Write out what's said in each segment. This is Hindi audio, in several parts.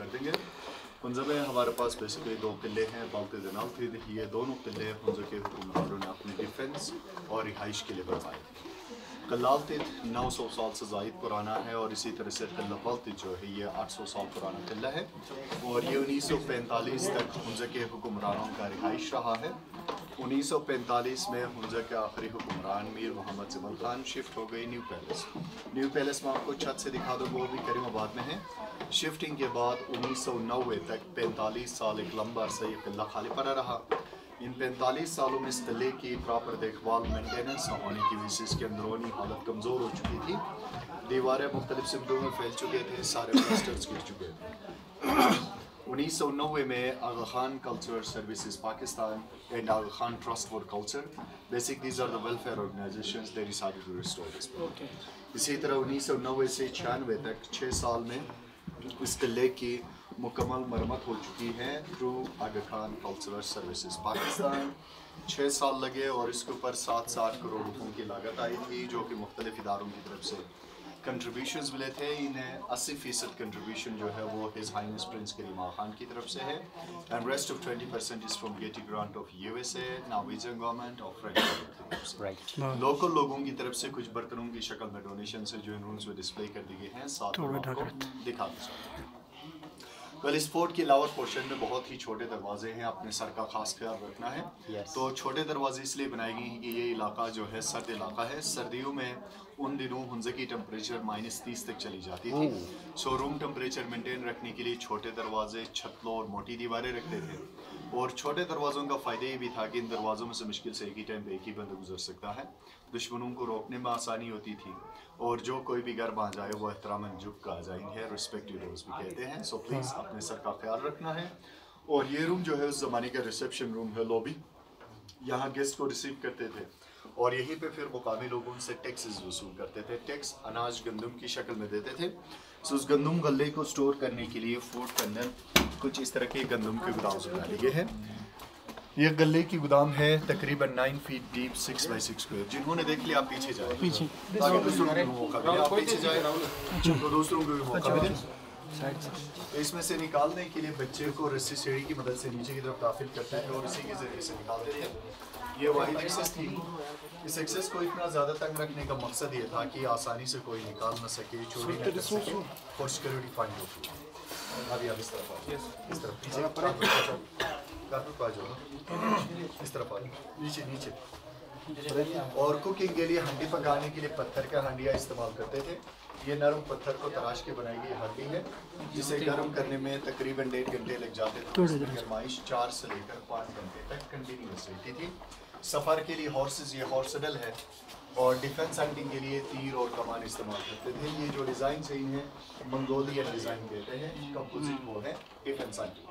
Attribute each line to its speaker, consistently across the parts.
Speaker 1: कर देंगे। उनमें हमारे पास बेसिकली 2 किले हैं बाल्ते दनाल थे। ये दोनों किले उनके हुक्मरानों ने अपनी डिफेंस और रिहाइश के लिए बनवाए। कल्लाल तिद 900 साल से ज़ायद पुराना है और इसी तरह से कल्लापल तिद जो है ये 800 साल पुराना किला है और ये 1945 तक उनके हुक्मरानों का रिहाइश रहा है। 1945 में हुंजा के आखिरी हुक्मरान मीर मोहम्मद जमल खान शिफ्ट हो गई न्यू पैलेस। न्यू पैलेस में आपको छत से दिखा दो, वो भी करीमाबाद में है। शिफ्टिंग के बाद 1990 तक 45 साल एक लंबा अरसा ये किला खाली पड़ा रहा। इन 45 सालों में इस किले की प्रॉपर देखभाल मेंटेनेंस न होने की वजह से इसकी अंदरूनी हालत कमज़ोर हो चुकी थी। दीवारें मुख्तलिफ सिमतों में फैल चुके थे, सारे प्लास्टर्स गिर चुके थे। 1990 में Aga Khan culture services Pakistan and Aga Khan trust for culture basic these are the welfare organisations they decided to restore this. इसी तरह 1990 से 96 तक 6 साल में इस किले की मुकम्मल मरम्मत हो चुकी है थ्रू आगा खान कल्चरल सर्विसेज पाकिस्तान। 6 साल लगे और इसके ऊपर 7 करोड़ रुपयों की लागत आई थी जो कि मुख्तलिफ इदारों की तरफ से कंट्रीब्यूशंस मिले थे। इन्हें 80% कंट्रीब्यूशन जो है वो हिज हाइनेस प्रिंस करीम आगा खान की तरफ से है and rest of 20% is from Getty grant of USA, Norwegian government और फ्रेंच गवर्नमेंट की तरफ से। लोकल लोगों की तरफ से कुछ बर्तनों की शक्ल में डोनेशन से जो इन रूम्स में डिस्प्ले कर दी गए हैं, साथ में आपको दिखा दूँ। वेल इस फोर्ट के लावर पोर्शन में बहुत ही छोटे दरवाजे हैं, अपने सर का खास ख्याल रखना है। तो छोटे दरवाजे इसलिए बनाए गए हैं कि ये इलाका जो है सर्द इलाका है। सर्दियों में उन दिनों हुंज़े की टेम्परेचर -30 तक चली जाती थी। सो रूम टेम्परेचर मेंटेन रखने के लिए छोटे दरवाजे, छतलों और मोटी दीवारें रखते थे। और छोटे दरवाज़ों का फ़ायदा ये भी था कि इन दरवाज़ों में से मुश्किल से एक ही टाइम पे एक ही बंदा गुजर सकता है। दुश्मनों को रोकने में आसानी होती थी और जो कोई भी घर आ जाए वो एहतरामन झुक का आ जाएंगे, रिस्पेक्टिव रोज भी कहते हैं। सो प्लीज़ अपने सर का ख्याल रखना है। और ये रूम जो है उस ज़माने का रिसेप्शन रूम है, लॉबी। यहाँ गेस्ट को रिसीव करते थे और यहीं पे फिर मुकामी लोग उनसे टैक्सेस वसूल करते थे। टैक्स अनाज गंदम की शक्ल में देते थे। सो उस गंदम गले को स्टोर करने के लिए फूड के अंदर कुछ इस तरह के गंदम के गोदाम बना लिए हैं। ये गले की गोदाम है तकरीबन 9 फीट डीप, 6 बाई 6 स्क्वायर। जिन्होंने देख लिया आप पीछे जाए, आगे दूसरों को भी मौका मिले, आप पीछे जाए तो दूसरों को भी मौका मिले। तो इसमें से निकालने के लिए बच्चे को रस्सी सीढ़ी की मदद से नीचे की तरफ दाखिल करते हैं और इसी के जरिए से निकालते थे। ये वाहिद एक्सेस थी। इस एक्सेस को इतना ज़्यादा तंग रखने का मकसद ये था कि आसानी से कोई निकाल न सके, चोरी न कर सके और सिक्योरिटी फाइन होती है। अभी आप इस तरफ आओ, इस तरफ पीछे आ जाओ, इस तरफ आ जाओ, नीचे नीचे। और कुकिंग के लिए हंडी पकाने के लिए पत्थर का हंडिया इस्तेमाल करते थे। ये नरम पत्थर को तराश के बनाई गई हंडी है जिसे गर्म करने में तकरीबन 1.5 घंटे लग जाते थे। इसमें गरमाइश 4 से लेकर 5 घंटे तक कंटिन्यूस रहती थी। सफ़र के लिए हॉर्सेस, ये हॉर्सडल है और डिफेंस हंटिंग के लिए तीर और कमान इस्तेमाल करते थे। ये जो डिज़ाइन सही है मंगोलियन डिज़ाइन कहते हैं, कंपोजिट वो है डिफेंस हंटिंग।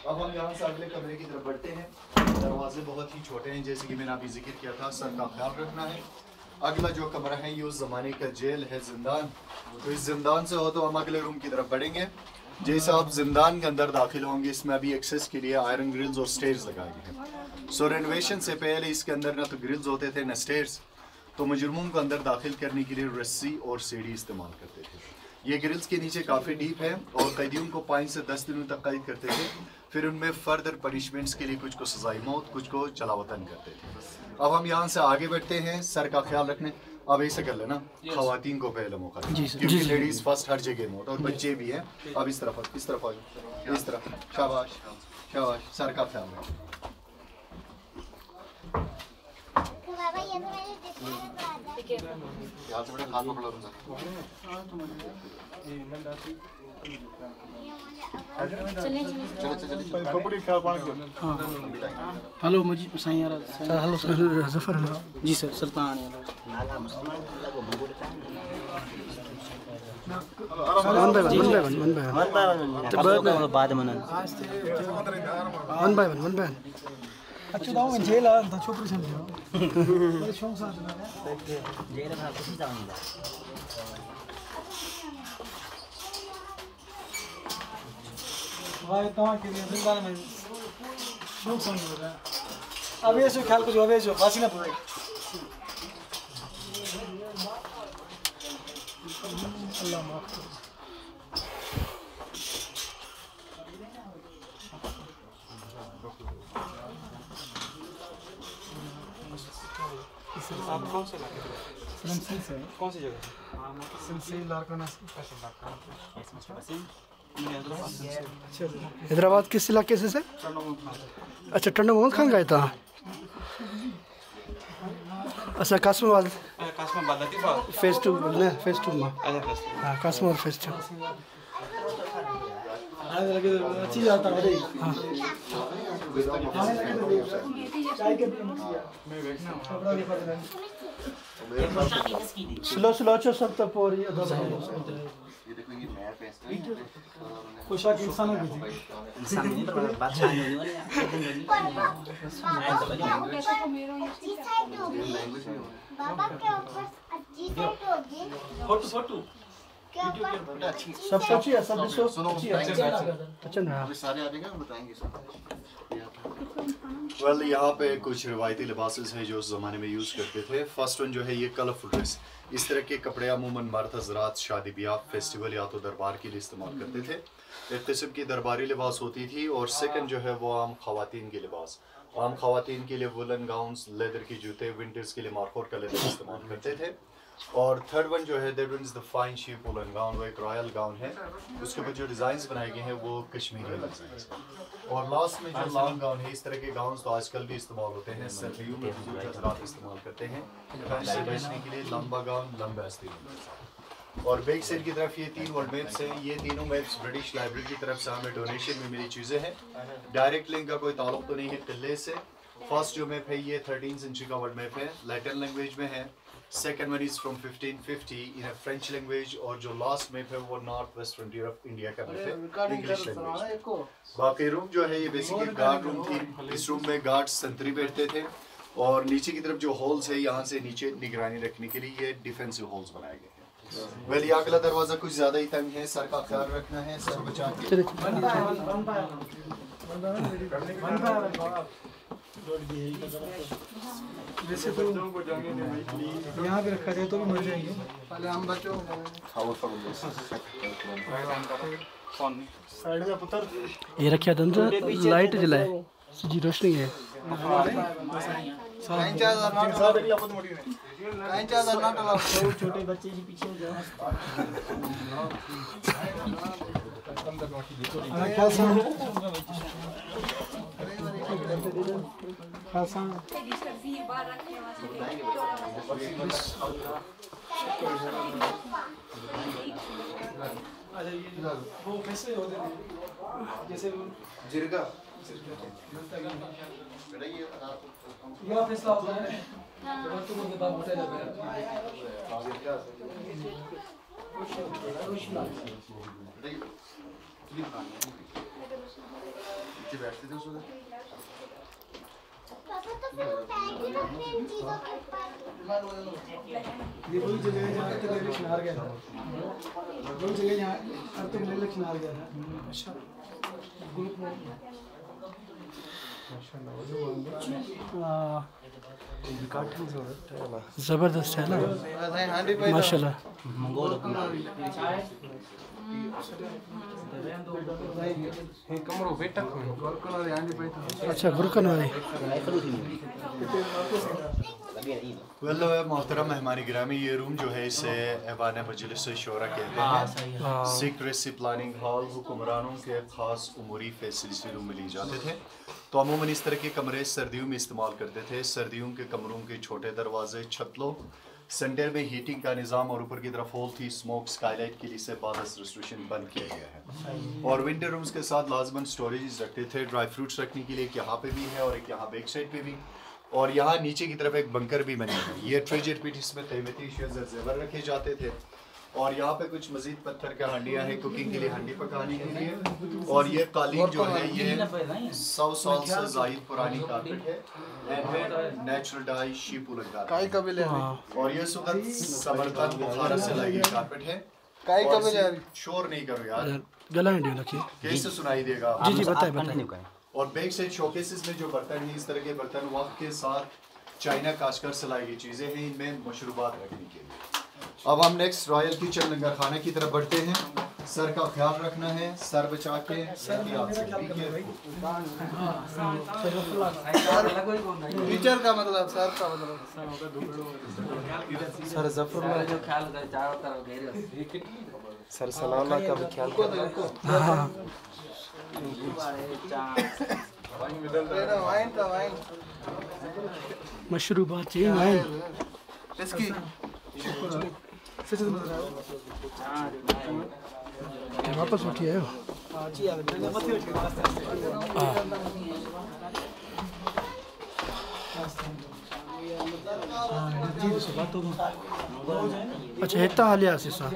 Speaker 1: अब हम यहाँ से अगले कमरे की तरफ बढ़ते हैं। दरवाजे बहुत ही छोटे हैं, जैसे कि मैंने अभी जिक्र किया था, सर का ख्याल रखना है। अगला जो कमरा है ये उस ज़माने का जेल है, ज़िंदान। तो इस ज़िंदान से हो तो हम अगले रूम की तरफ बढ़ेंगे। जैसे आप ज़िंदान के अंदर दाखिल होंगे, इसमें अभी एक्सेस के लिए आयरन ग्रिल्स और स्टेयर्स लगाए गए हैं। सो रेनोवेशन से पहले इसके अंदर ना तो ग्रिल्स होते थे न स्टेयर्स, तो मुजरमों को अंदर दाखिल करने के लिए रस्सी और सीढ़ी इस्तेमाल करते थे। ये ग्रिल्स के नीचे काफ़ी डीप है और कैदियों को 5 से 10 दिनों तक कैद करते थे। फिर उनमें फर्दर पनिशमेंट्स के लिए कुछ को सजाई मौत, कुछ को जलावतन करते थे। अब हम यहाँ से आगे बढ़ते हैं, सर का ख्याल रखने। अब ऐसे कर लेना, खवातीन को पहले मौका क्योंकि लेडीज फर्स्ट हर जगह में होता है और बच्चे भी हैं। अब इस तरफ आ जाओ, इस तरफ। शाबाश शाबाश, सर का ख्याल रखना। यहाँ से बड़े हाथ पकड़ो
Speaker 2: हेलो मुझे hello sir, Zafar ji sir, Sultan वन बाय अच्छा दाओ जेल आ था छोकरी समझो मेरे शौक साथ जेल में कुछ जाऊंगा भाई तो के लिए जिंदान में शौक समझो रहा। अब ये जो ख्याल को जो है जो फांसी ना पड़े। अल्लाह माफ करो।
Speaker 3: कौन सा इलाके
Speaker 2: से
Speaker 3: कौन सी जगह
Speaker 2: सिलसिले लारकाना से।
Speaker 3: अच्छा
Speaker 4: हैदराबाद किस इलाके से सर? अच्छा टंडो मोहम्मद खान गए था। अच्छा कासमाबाद
Speaker 3: कासमाबाद लतीफा
Speaker 4: फेज 2 ने फेज 2 में।
Speaker 3: अच्छा फेस
Speaker 4: हाँ कासमाबाद फेज 2।
Speaker 2: आने लगे तो अच्छी जाता है रे।
Speaker 4: हाँ
Speaker 2: आने लगे तो चाय के भी मैं देखना कपड़ा दिखा देना।
Speaker 4: स्लो स्लो अच्छा सब तक और ये दो
Speaker 2: पोशाक इंसान हो गई
Speaker 5: इंसान नहीं तो बादशाह नहीं होने
Speaker 6: बाबा के ऊपर अच्छी साइड होगी
Speaker 3: फोटो
Speaker 4: सब अच्छी है सब अच्छी है। अच्छा ना
Speaker 1: सारे आ जाएंगे बताएंगे सब। वेल यहाँ पे कुछ रिवायती लिबासेस हैं जो उस ज़माने में यूज़ करते थे। फर्स्ट वन जो है ये कलरफुल ड्रेस। इस तरह के कपड़े अमूमन मर्द हज़रात शादी ब्याह फेस्टिवल या तो दरबार के लिए इस्तेमाल करते थे। एक किस्म की दरबारी लिबास होती थी। और सेकंड जो है वो आम ख़वातीन के लिबास। आम ख़वातीन के लिए वुलन गाउन्स, लेदर के जूते, विंटर्स के लिए मार्कोर का लेदर इस्तेमाल करते थे। और थर्ड वन जो है that one is the fine sheep woollen gown. वो एक रॉयल गाउन है, उसके ऊपर जो डिज़ाइंस बनाए गए हैं वो कश्मीरी डिज़ाइंस हैं। और लास्ट में जो लॉन्ग गाउन है, इस तरह के गाउन तो आजकल भी इस्तेमाल होते हैं, सर्दियों में बुजुर्ग हज़रात इस्तेमाल करते हैं ठंड से बचने के लिए। लंबा गाउन, लंबा आस्तीन। और बैक साइड की तरफ ये 3 वर्ल्ड मैप्स हैं। ये तीनों मैप्स ब्रिटिश लाइब्रेरी की तरफ से हमें डोनेशन में मिली चीज़ें हैं। डायरेक्ट लिंक का कोई ताल्लुक तो नहीं है किले से। फर्स्ट जो मैप है ये 13वीं सेंचुरी का वर्ल्ड मैप है, लैटिन लैंग्वेज में है। Second one is from 1550 in French language. और जो लास्ट मैप है वो north west frontier of India का मैप है, इंग्लिश लैंग्वेज। बाकी रूम जो है ये बेसिकली गार्ड रूम थी। इस रूम में गार्ड्स संतरी बैठते थे। और नीचे की तरफ जो हॉल्स है, यहाँ से नीचे निगरानी रखने के लिए ये डिफेंसिव हॉल्स बनाए गए हैं। वेल ये अगला दरवाज़ा कुछ ज़्यादा ही तंग है, सर का ख्याल रखना है, सर बचा के।
Speaker 2: वैसे तो यहाँ भी रखा जाए तो भी मर जाएंगे।
Speaker 1: पहले हम बच्चों
Speaker 2: साइड में पुत्र
Speaker 4: ये रखा था लाइट जलाए जी रोशनी है।
Speaker 2: छोटे बच्चे के पीछे हो जाओ। वो कैसे होते हैं जैसे
Speaker 1: जिरगा
Speaker 2: यह फैसला होता है तो मुझे बात बता देगा।
Speaker 1: बैठते थे उसमें
Speaker 6: पापा तो फिर हम टैग ही रखते हैं इन चीजों के ऊपर।
Speaker 2: ये वही जगह है जहाँ तक इलेक्शन हार गया था। वही जगह जहाँ अब तक इलेक्शन हार गया था। अच्छा ग्रुप में
Speaker 4: ज़बरदस्त है ना माशाल्लाह। अच्छा गुरकन वाली
Speaker 1: वेल मोहतरम मेहमानी गिरामी, ये रूम जो है इसे ऐवान मजलिस शोरा कहते हैं। सीक्रेसी प्लानिंग हॉल हुक्मरानों के खास उमूरी फैसले से रूम में लिए जाते थे। तो अमूमन इस तरह के कमरे सर्दियों में इस्तेमाल करते थे। सर्दियों के कमरों के छोटे दरवाजे, छतलों, सेंटर में हीटिंग का निज़ाम और ऊपर की तरफ होल थी स्मोक स्काईलाइट के लिए से बादस रेस्ट्रिक्शन बंद किया गया है। और विंटर रूम्स के साथ लाजमन स्टोरेज रखते थे। ड्राई फ्रूट्स रखने के लिए एक यहाँ पे भी है और एक यहाँ बैक साइड पे भी। और यहाँ नीचे की तरफ एक बंकर भी बने हैं। ये ट्रेजर पिट, इसमें कीमती जेवर रखे जाते थे। और यहाँ पे कुछ मजीद पत्थर का हंडियाँ हैं कुकिंग के लिए, हंडी पकाने के लिए। और ये कालीन जो है ये 100 साल से ज़ायद पुरानी कारपेट है। नेचुरल डाई शीप लगा और ये सुगंध समरकंद बुखारा से लगी कारपेट है। शोर नहीं करो यार,
Speaker 4: गला हंडी रखिए
Speaker 1: कैसे सुनाई देगा।
Speaker 4: जी जी बताए बताए।
Speaker 1: और बैक साइड शोकेसेस में जो बर्तन हैं, इस तरह के बर्तन वक्त के साथ चाइना काशकर से लाई गई चीज़ें हैं, इनमें मशरूबात रखने के लिए। अब हम नेक्स्ट रॉयल किचन लंगर खाने की तरफ बढ़ते हैं। सर का ख्याल रखना है, सर बचा के
Speaker 4: टीचर का मतलब सर का मतलब
Speaker 2: सर जफरुल्लाह
Speaker 5: जो ख्याल कर चारों तरफ घेरे
Speaker 2: सर सलाउल्लाह का भी ख्याल कर
Speaker 4: वाइन का वाइन
Speaker 2: मशरूबात चाहिए वाइन
Speaker 4: इसकी
Speaker 2: वापस उठिए अच्छा हिता हलिया सा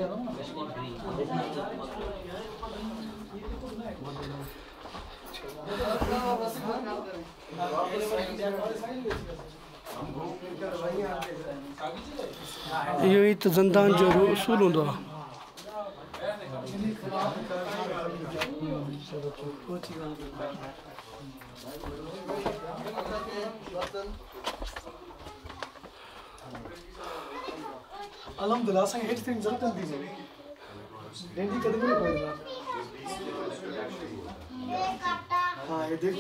Speaker 2: इहो ई त ज़ंदान जो उसूल हूंदो आहे
Speaker 7: अलहमदुलिल्लाह असांखे हेठि ताईं ज़रूरत नथी पवे डेंडी कॾहिं कोन पवंदा हाँ ये देख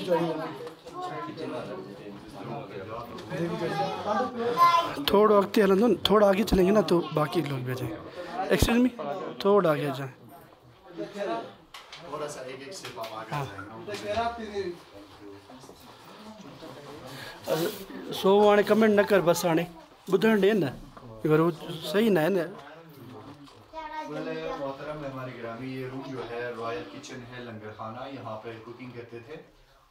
Speaker 2: थोड़ा अॻिते हलंदो न थोड़ा आगे चलेंगे ना तो बाकी लोग भी आ जाएं एक्सक्यूज मी थोड़ा आगे जाएं
Speaker 1: थोड़ा सा एक स्टेप आप आगे जाएंगे।
Speaker 2: सो हाणे कमेंट न कर बस हाणे ॿुधण ॾे न वरी सही न आहे न
Speaker 1: मोहतरम हमारे ग्रामी ये रूम जो है रॉयल किचन है लंगर खाना, यहाँ पर कुकिंग करते थे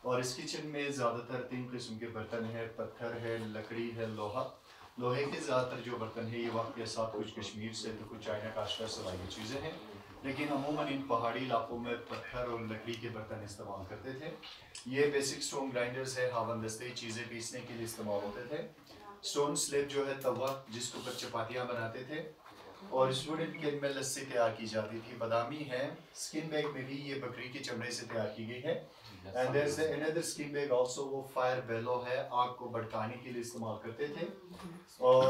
Speaker 1: और इस किचन में ज़्यादातर 3 किस्म के बर्तन है, पत्थर है, लकड़ी है, लोहे के ज़्यादातर जो बर्तन है ये वक्त के साथ कुछ कश्मीर से तो कुछ चाइना काश्मीर से लाई चीज़ें हैं, लेकिन अमूमन इन पहाड़ी इलाकों में पत्थर और लकड़ी के बर्तन इस्तेमाल करते थे। ये बेसिक स्टोन ग्राइंडर्स है, हावनदस्ते चीज़ें पीसने के लिए इस्तेमाल होते थे। स्टोन स्लेब जो है तवा जिसके ऊपर चपातियाँ बनाते थे और इस वुडन किन में लस्सी तैयार की जाती थी। बादामी है, स्किन बैग में भी ये बकरी के चमड़े से तैयार की गई है। And there is another skin bag also, वो फायर बेलो है, आग को भड़काने के लिए इस्तेमाल करते थे। और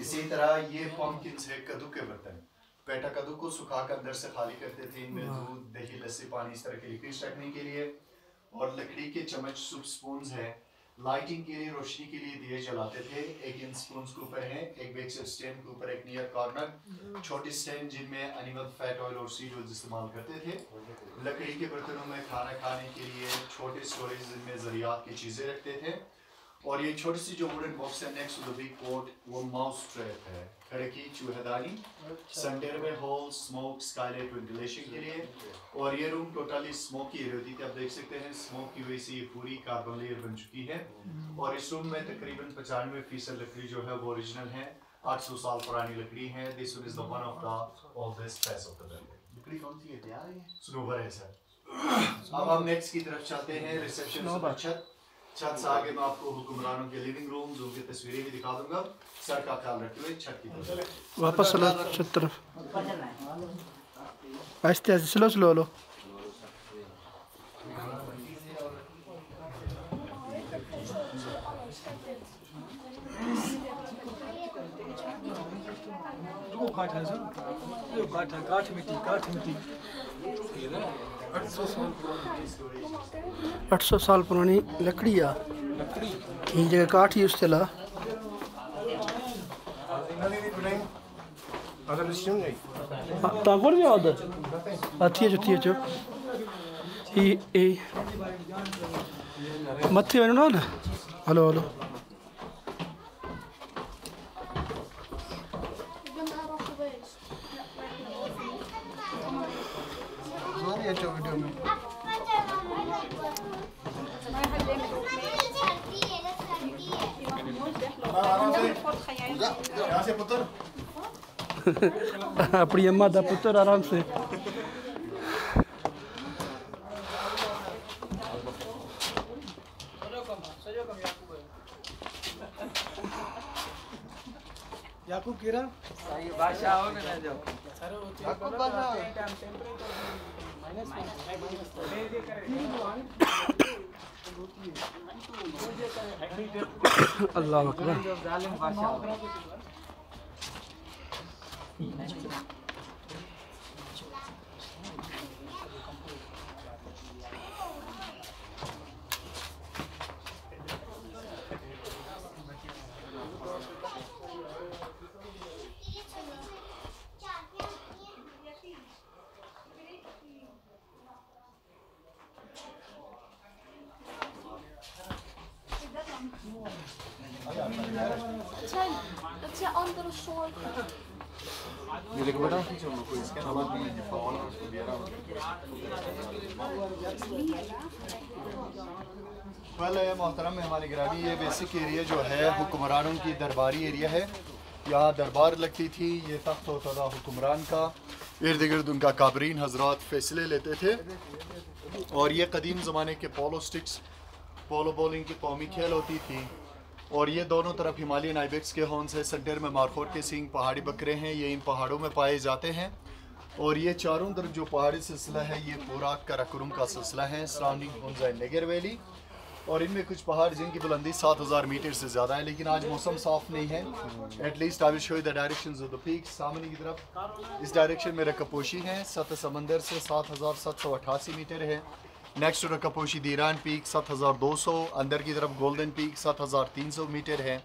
Speaker 1: इसी तरह ये पम्पकिन्स है, कद्दू के बर्तन, पेटा कद्दू को सुखा कर अंदर से खाली करते थे, इनमें दूध दही लस्सी पानी इस तरह के लिक्विड्स रखने के लिए। और लकड़ी के चम्मच सूप स्पून्स है, लाइटिंग के लिए रोशनी के लिए दिए जलाते थे। एक इन स्पून्स के ऊपर है, एक बेक स्टैंड के ऊपर एक नियर कॉर्नर, छोटी स्टैंड जिनमें एनिमल फैट ऑयल और सीड ऑयल इस्तेमाल करते थे। लकड़ी के बर्तनों में खाना खाने के लिए छोटे स्टोरेज जिनमें ज़रियात की चीज़ें रखते थे। और ये छोटी सी जो वुडन बॉक्स है next to the big coat, वो माउस ट्रैप है, खिड़की चूहेदानी, सेंटर में होल स्मोक स्काईलाइट वेंटिलेशन के लिए। और ये रूम टोटली स्मोकी एरिया होती थी, आप देख सकते हैं स्मोक की वजह से ये पूरी कार्बन लेयर बन चुकी है। और इस रूम में तकरीबन 95% लकड़ी जो है वो ओरिजिनल है, 800 साल पुरानी लकड़ी है। This one is the one of the oldest piece of the building. लकड़ी कौन सी है, तैयार है, सनोवर है सर। अब हम नेक्स्ट की तरफ चलते हैं, रिसेप्शन छत से आगे मैं आपको हुक्मरानों के लिविंग रूम्स उनकी तस्वीरें भी दिखा दूंगा। सर का ख्याल रखते हुए छत की तरफ
Speaker 2: वापस चलो छत तरफ आहिस्ते आहिस्ते स्लो स्लो लो
Speaker 7: काठ मिट्टी
Speaker 2: 800 साल पुरानी लकड़ी आ ये जगह काठ यूज़ थियल आहे। तव्हां कोन विया उधर थी अचो ही मथे वञिणो आहे न, हलो हलो
Speaker 4: वीडियो में
Speaker 2: अपनी अम्मा दा पुत्र आराम से
Speaker 7: याकूब केरा
Speaker 5: ये बादशाह हो ना जो
Speaker 4: याकूब बादशाह
Speaker 2: अल्लाह अकबर।
Speaker 5: जालिम बादशाह
Speaker 6: Dat zijn andere soorten.
Speaker 1: मोहतरम मेहमान गिरामी, ये बेसिक एरिया जो है हुक्मरानों की दरबारी एरिया है। यहाँ दरबार लगती थी, ये तख्त होता था हुक्मरान का, इर्द गिर्द उनका काबरीन हजरात फैसले लेते थे। और ये कदीम ज़माने के पोलो स्टिक्स, पोलो बॉलिंग की कौमी खेल होती थी। और ये दोनों तरफ हिमालयन आइबेक्स के हॉर्न्स है, सेंटर में मारखोट के सींग पहाड़ी बकरे हैं, ये इन पहाड़ों में पाए जाते हैं। और ये चारों तरफ जो पहाड़ी सिलसिला है ये पूरा कराकोरम का सिलसिला है, सराउंडिंग हुंजा नेगर वैली। और इनमें कुछ पहाड़ जिनकी बुलंदी 7000 मीटर से ज़्यादा है, लेकिन आज मौसम साफ नहीं है। At least I will show you the directions of the peaks. सामने की तरफ इस डायरेक्शन में रकापोशी है, सतह समंदर से 7788 मीटर है। नेक्स्ट टू रकापोशी दीरान पीक 7200, अंदर की तरफ गोल्डन पीक 7300 मीटर है।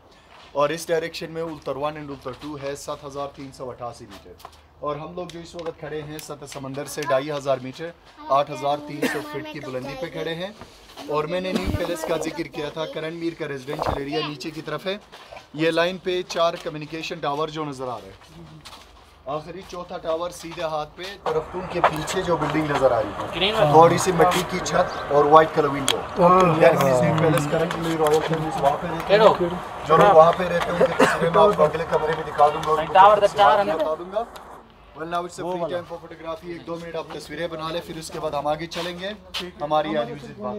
Speaker 1: और इस डायरेक्शन में उल्तर 1 एंड उल्तर 2 है 7388 मीटर। और हम लोग जो इस वक्त खड़े हैं सतह समंदर से 2500 मीटर 8300 फीट की बुलंदी पे खड़े हैं। और मैंने न्यू पैलेस का जिक्र किया था, करण मीर का रेजिडेंशियल एरिया नीचे की तरफ है। ये लाइन पे 4 कम्युनिकेशन टावर जो नज़र आ रहे हैं। आखिरी चौथा टावर सीधे हाथ पे तरफ्तून के पीछे जो बिल्डिंग नज़र आ रही है, थोड़ी सी मिट्टी की छत और white colour window. Palace currently royal families वहाँ पे रहते हैं, जो लोग वहाँ पे रहते हैं उनकी तस्वीरें मैं आपको अगले कमरे में दिखा दूंगा, बता दूंगा। Well, now it's a free time for photography। 1-2 minute आप तस्वीरें बना ले, फिर उसके बाद हम आगे चलेंगे हमारी आज विजिट बात।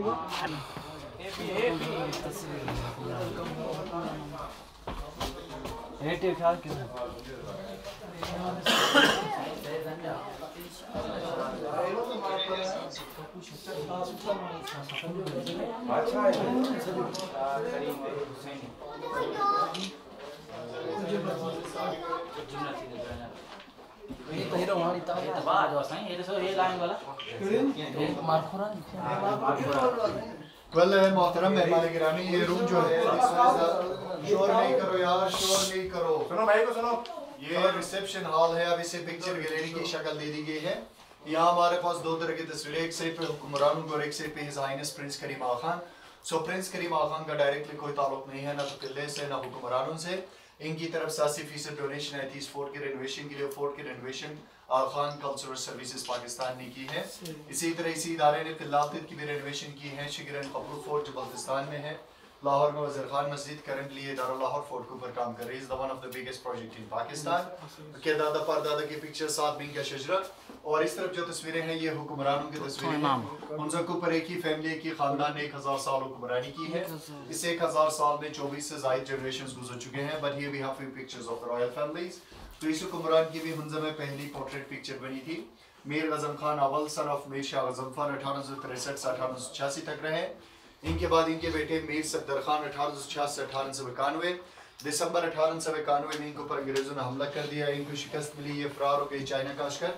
Speaker 1: मोहतरम मेहमान गिरामी, ये रूम जो है, शोर नहीं करो यार, शोर नहीं करो, सुनो भाई को सुनो। ये रिसेप्शन हॉल है, अब इसे पिक्चर गैलरी की शक्ल दे दी गई है। यहाँ हमारे पास 2 तरह की तस्वीरें, एक साइड पे हुक्मरानों की और एक साइड पे हिज हाइनेस प्रिंस करीम आगा खान। सो प्रिंस करीम आगा खान का डायरेक्टली कोई ताल्लुक नहीं है, ना तो किले से ना हुक्मरानों से। इनकी तरफ से 80% डोनेशन आई थी इस फोर्ट के रेनोवेशन के लिए। फोर्ट की रेनोवेशन आगा खान कल्चरल सर्विसेज पाकिस्तान ने की है। इसी तरह इसी इदारे ने किलाफत की भी रेनोवेशन की है। शिगरन कबरू फोर्ट जो बल्तिस्तान में है, लाहौर में वज़ीर खान मस्जिद करंटली ये दारुल लाहौर फोर्ट के ऊपर काम कर रही है। One of the biggest project in Pakistan के दादा परदादा की पिक्चर साथ बिंग का शजरा। और इस तरफ जो तस्वीरें हैं ये हुक्मरानों की तस्वीरें हैं। उन सबके ऊपर एक ही फैमिली की खानदान ने 1000 साल हुक्मरानी की है। इस 1000 साल में 24 से ज़ायद जनरेशंस गुजर चुके हैं। But here we have few pictures of the royal families. तो इस हुक्मरान की भी हुंजा में पहली पोर्ट्रेट पिक्चर बनी थी। मीर गज़म खान अव्वल सन ऑफ मीर शाह गज़नफर 1863 से 1886 तक रहे। इनके बाद इनके बेटे मीर सफदर खान 1886 से 1891। दिसंबर 1891 में इनके ऊपर अंग्रेजों ने हमला कर दिया, इनको शिकस्त मिली, ये फरार हो गई चाइना का लश्कर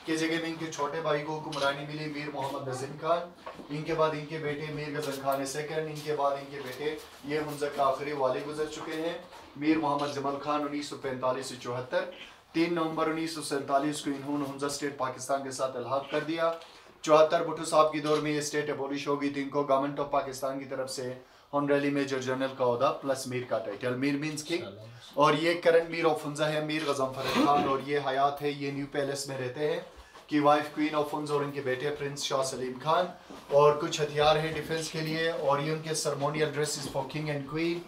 Speaker 1: की जगह में इनके छोटे भाई को हुक्मरानी मिली मीर मोहम्मद नज़ीम खान। इनके बाद इनके बेटे मीर गज़न खान सेकंड। इनके बाद इनके बेटे ये हुंजा का आखिरी वाले गुजर चुके हैं, मीर मोहम्मद जमल खान 1945 से 74। 3 नवंबर 1947 को इन्होंने हुंजा स्टेट पाकिस्तान के साथ इल्हाक कर दिया। 74 भुट्टो साहब की दौर में ये स्टेट एबॉलिश हो गई थी। इनको गवर्नमेंट ऑफ पाकिस्तान की तरफ से ऑनरेली मेजर जनरल का ओहदा प्लस मीर का टाइटल, मीर मीन्स किंग। और ये करंट मीर ऑफ हुंजा है मीर गज़नफर खान। और ये हयात है, ये न्यू पैलेस में रहते हैं की वाइफ क्वीन ऑफ हुंजा और इनके बेटे प्रिंस शाह सलीम खान। और कुछ हथियार है डिफेंस के लिए। और ये उनके ceremonial dresses for king and queen.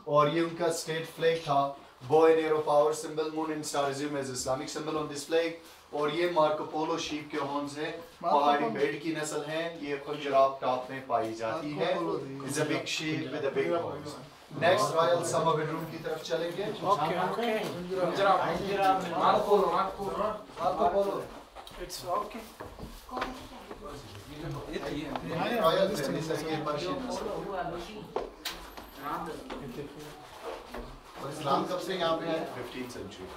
Speaker 1: और ये उनका स्टेट फ्लैग था, bow and arrow power symbol, moon and star resume as Islamic symbol on this flag. और ये मार्को पोलो शीप के हॉर्न्स हैं, पहाड़ी बेड की नस्ल है। ये पंजाब टॉप में पाई जाती है। It's a big sheep with a big horns. Next royal summer bedroom की तरफ चलेंगे।
Speaker 7: It's okay.
Speaker 1: रॉयल फैमिली से ये पर्शियन और इस्लाम कब से यहाँ पे है? 15th century.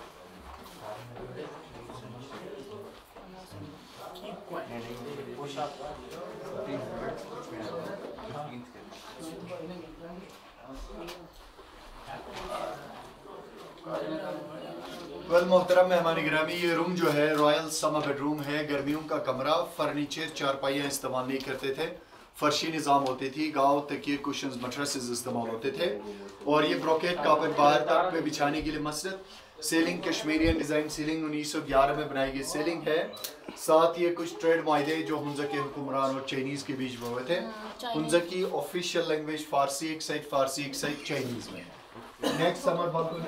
Speaker 1: वेल मोहतरम मेहमान गिरामी, ये रूम जो है रॉयल समर बेडरूम है। गर्मियों का कमरा, फर्नीचर चारपाइयाँ इस्तेमाल नहीं करते थे। फर्शी निज़ाम होती थी, गाँव तकिए कुशन्स मट्रेसेस इस्तेमाल होते थे। और ये ब्रोकेट कार्पेट बाहर तक पे बिछाने के लिए मसरत। सीलिंग कश्मीरियन डिज़ाइन सीलिंग 1911 में बनाई गई सीलिंग है। साथ ये कुछ ट्रेड मायदे जो हुंजा के हुक्मरान और चाइनीज़ के बीच में हुए थे। हुंजा की ऑफिशियल लैंग्वेज फारसी, एक साइड चाइनीज़ में है। नेक्स्ट समर बालकनी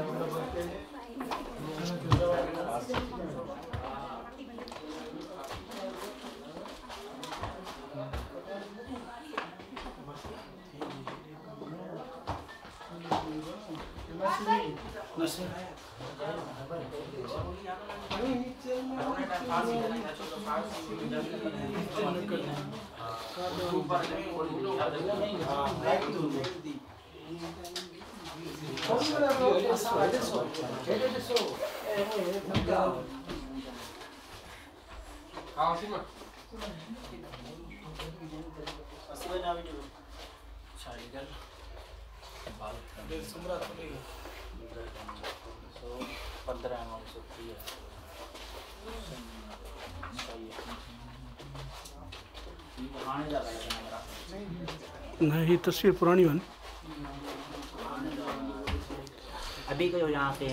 Speaker 2: नहीं, तस्वीर पुरानी बन।
Speaker 4: अभी को यहाँ पे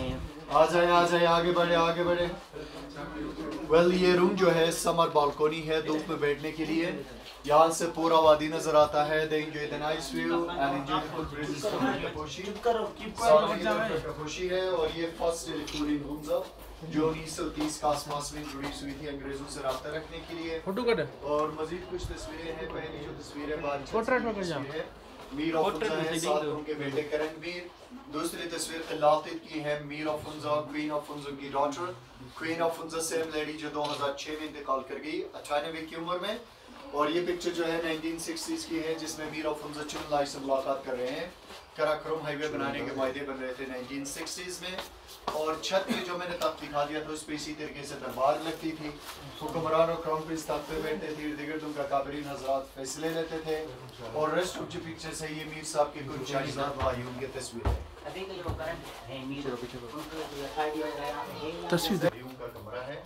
Speaker 1: आ जाए आगे बढ़े। वेल ये रूम जो है समर बालकोनी है, धूप में बैठने के लिए। यहाँ से पूरा वादी नजर आता है। They enjoy the nice view and enjoy the good breezes from the Kaposhi। Kaposhi है और ये फर्स्ट टेलीफोन इन हुंजा जो 1930 के आसपास में इंट्रोड्यूस हुई थी अंग्रेजों से रब्ता रखने के लिए।
Speaker 2: फोटो कट
Speaker 1: और मजीद कुछ तस्वीरें हैं। पहली जो तस्वीर है
Speaker 2: पोर्ट्रेट में कर
Speaker 1: है मीर ऑफ हुंजा है, साथ उनके बेटे करणवीर। दूसरी तस्वीर खिलाफत की है Mir of Hunza, queen of Hunza की daughter. Queen of Hunza same lady जो 2006 में इंतकाल कर गई 98 की उम्र में। और ये पिक्चर जो है 1960s की है जिसमें मीर ऑफ हुंजा चुनलाई से मुलाकात कर रहे हैं। कराक्रम हाईवे बनाने के वायदे बन रहे थे 1960s में। और छत पे जो मैंने तख्त दिखा दिया था उस पर इसी तरीके से दरबार लगती थी। हुक्मरान और क्राउन प्रिंस तख्त पे बैठते थे, इर्द गिर्द उनका काबरीन हजरात फैसले लेते थे। और रेस्ट ऑफ जो पिक्चर्स है ये मीर साहब के कुछ जायदाद भाई उनकी तस्वीर है। सर्दियों का कमरा है।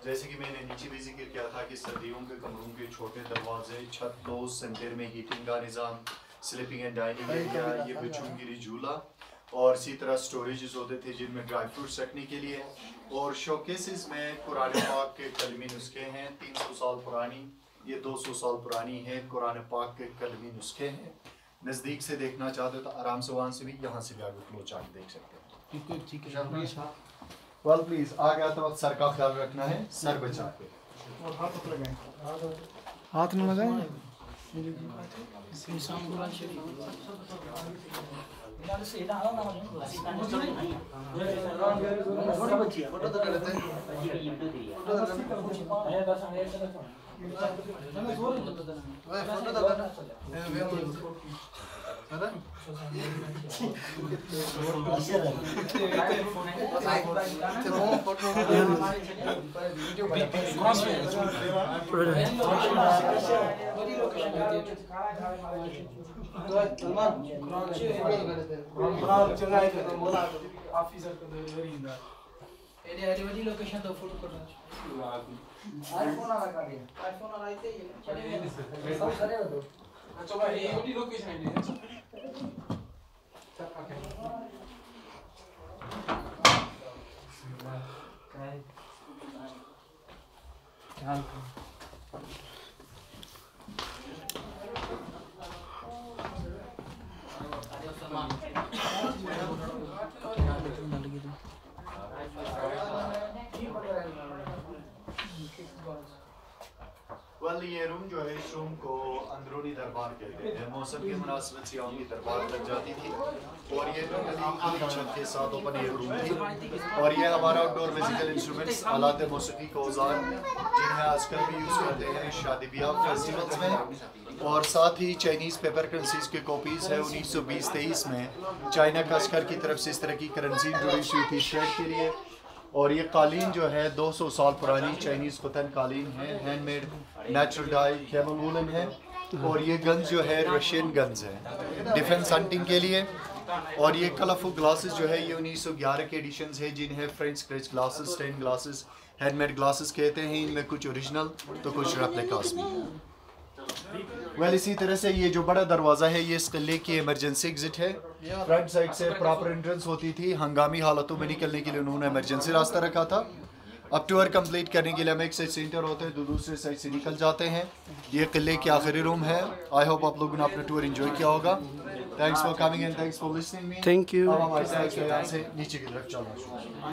Speaker 1: जैसे कि मैंने नीचे भी जिक्र किया था कि सर्दियों के कमरों के छोटे दरवाजे, छत क्लोज, सेंटर में हीटिंग का निज़ाम, स्लीपिंग एंड डाइनिंग एरिया, ये बचूंगिरी झूला और इसी तरह स्टोरेजेस होते थे जिनमें ड्राई फ्रूट्स रखने के लिए। और शोकेसेस में कुरान पाक के कलमी नुस्खे हैं 300 साल पुरानी, ये 200 साल पुरानी है। कुरान पाक के कलमी नुस्खे हैं। नज़दीक से देखना चाहते हो तो आराम से वहाँ से भी यहाँ से भी आगे क्लोज आके देख सकते हैं। वेल प्लीज आ गया तो सर का ख्याल रखना है, सर बचा के
Speaker 2: और हाथ न लगाए।
Speaker 1: वेल ये रूम जो है इस रूम को अंदरूनी दरबार कहते हैं। मौसम की मुनासिबत से यहाँ की दरबार लग जाती थी और ये छत के साथ ओपन एयर रूम थी। और ये हमारा आउटडोर म्यूजिकल इंस्ट्रूमेंट्स आलात मौसीकी के औजार जिन्हें आजकल भी यूज़ करते हैं शादी ब्याह फेस्टिवल्स में। और साथ ही चाइनीज़ पेपर करेंसीज के कॉपीज़ है। 1920-23 में चाइना कास्कर की तरफ से इस तरह की करेंसी इंट्रोड्यूस हुई थी ट्रेड के लिए। और ये कालीन जो है 200 साल पुरानी चाइनीज़ खुतन कालीन है, handmade natural die camel woollen है। और ये गन्स जो है रशियन गन्स है डिफेंस हंटिंग के लिए। और ये कलरफुल ग्लासेस जो है ये 1911 के एडिशंस है जिन्हें French scratch glasses, stain glasses, handmade glasses कहते हैं। इनमें कुछ ओरिजिनल तो कुछ रेप्लिकास भी हैं। वेल इसी तरह से ये जो बड़ा दरवाज़ा है ये इस किले की इमरजेंसी एग्जिट है। फ्रंट साइड से प्रॉपर एंट्रेंस होती थी, हंगामी हालातों में निकलने के लिए उन्होंने इमरजेंसी रास्ता रखा था। अब टूर कंप्लीट करने के लिए हम एक साइड से इंटर होते हैं तो दूसरे साइड से निकल जाते हैं। ये किले की आखिरी रूम है। आई होप आप लोगों ने अपना टूर एंजॉय किया होगा। Thanks for coming and thanks for listening me.
Speaker 2: Thank you.
Speaker 1: अब हम आहिस्ता आहिस्ता यहाँ से नीचे की तरफ चलना शुरू